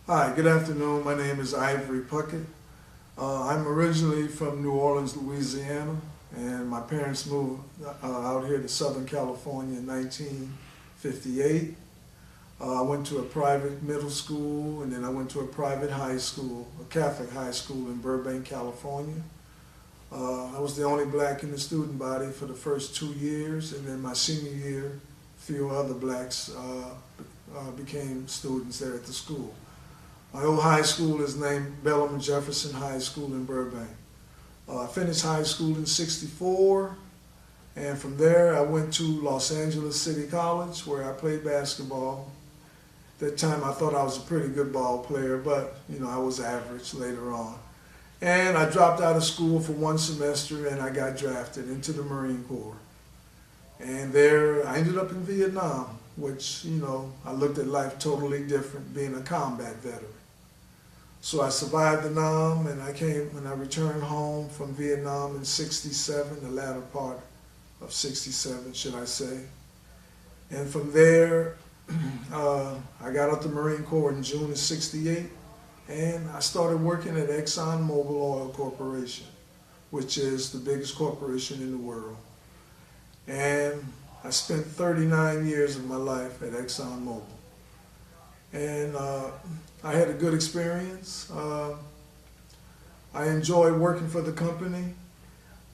Hi, good afternoon. My name is Ivory Puckett. I'm originally from New Orleans, Louisiana, and my parents moved out here to Southern California in 1958. I went to a private middle school, and then I went to a private high school, a Catholic high school in Burbank, California. I was the only black in the student body for the first 2 years, and then my senior year, a few other blacks became students there at the school. My old high school is named Bellum Jefferson High School in Burbank. I finished high school in '64, and from there I went to Los Angeles City College where I played basketball. At that time I thought I was a pretty good ball player, but I was average later on. And I dropped out of school for one semester and I got drafted into the Marine Corps. And there I ended up in Vietnam, which, I looked at life totally different being a combat veteran. So I survived the Nam, and I returned home from Vietnam in '67, the latter part of '67, should I say. And from there, I got out the Marine Corps in June of '68, and I started working at ExxonMobil Oil Corporation, which is the biggest corporation in the world. And I spent 39 years of my life at ExxonMobil. And I had a good experience. I enjoyed working for the company.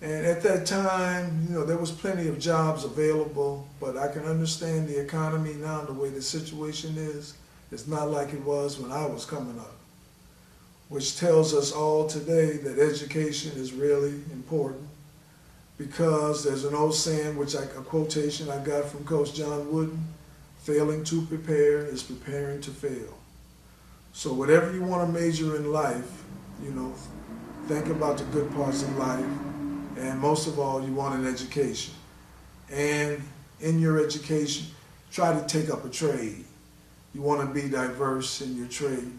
And at that time, there was plenty of jobs available, but I can understand the economy now, the way the situation is. It's not like it was when I was coming up, which tells us all today that education is really important, because there's an old saying, a quotation I got from Coach John Wooden: failing to prepare is preparing to fail. So whatever you want to major in life, think about the good parts of life, and most of all, you want an education. And in your education, try to take up a trade. You want to be diverse in your trade.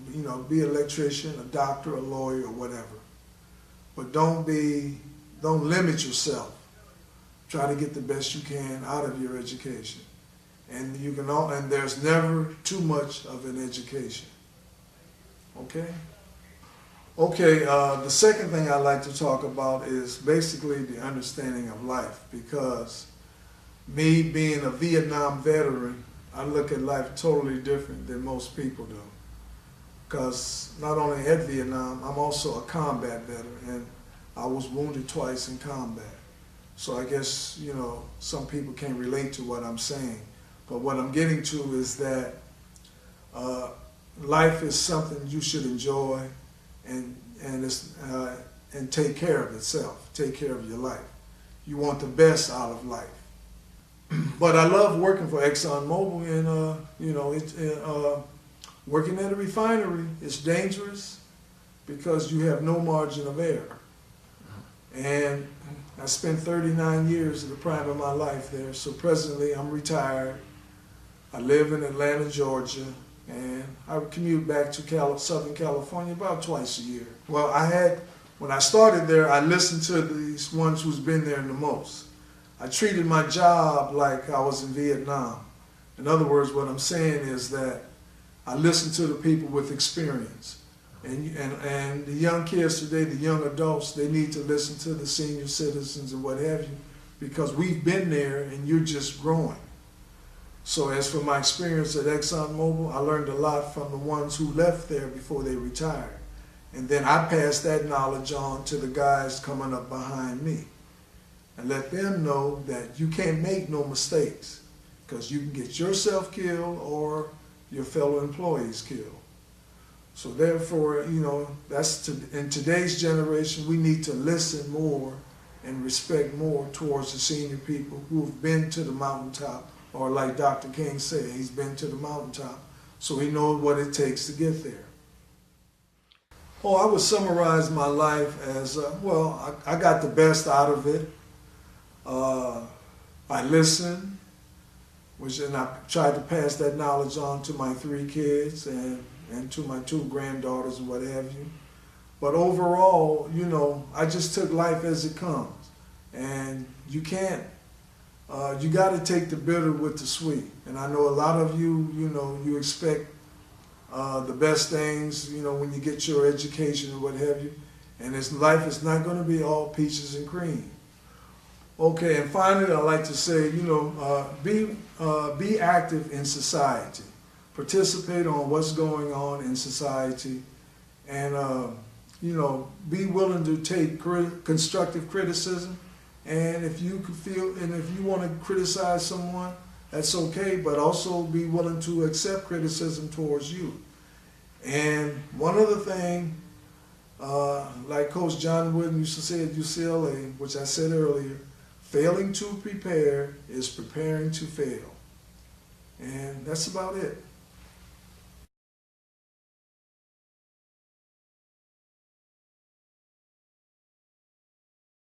Be an electrician, a doctor, a lawyer, or whatever. But don't limit yourself. Try to get the best you can out of your education. And and there's never too much of an education. Okay? Okay, the second thing I like to talk about is basically the understanding of life, because me being a Vietnam veteran, I look at life totally different than most people do. Because not only at Vietnam, I'm also a combat veteran, and I was wounded twice in combat. So I guess, some people can't relate to what I'm saying. But what I'm getting to is that life is something you should enjoy and take care of itself, take care of your life. You want the best out of life. But I love working for ExxonMobil, and working at a refinery is dangerous because you have no margin of error. And I spent 39 years of the prime of my life there, so presently I'm retired. I live in Atlanta, Georgia, and I commute back to Southern California about twice a year. Well, when I started there, I listened to these ones who's been there the most. I treated my job like I was in Vietnam. In other words, what I'm saying is that I listen to the people with experience. And the young kids today, the young adults, they need to listen to the senior citizens and what have you, because we've been there and you're just growing. So as for my experience at ExxonMobil, I learned a lot from the ones who left there before they retired. And then I passed that knowledge on to the guys coming up behind me and let them know that you can't make no mistakes, because you can get yourself killed or your fellow employees killed. So therefore, in today's generation, we need to listen more and respect more towards the senior people who've been to the mountaintop, or like Dr. King said, he's been to the mountaintop, so he knows what it takes to get there. Oh, I would summarize my life as, I got the best out of it. I listened, and I tried to pass that knowledge on to my 3 kids and to my 2 granddaughters and what have you. But overall, I just took life as it comes. And you can't you got to take the bitter with the sweet. And I know a lot of you, you expect the best things, you know, when you get your education or what have you. And life is not going to be all peaches and cream. Okay, and finally, I'd like to say, you know, be active in society. Participate on what's going on in society, and you know, be willing to take constructive criticism. And if you want to criticize someone, that's okay, but also be willing to accept criticism towards you. And one other thing, like Coach John Wooden used to say at UCLA, which I said earlier, failing to prepare is preparing to fail. And that's about it.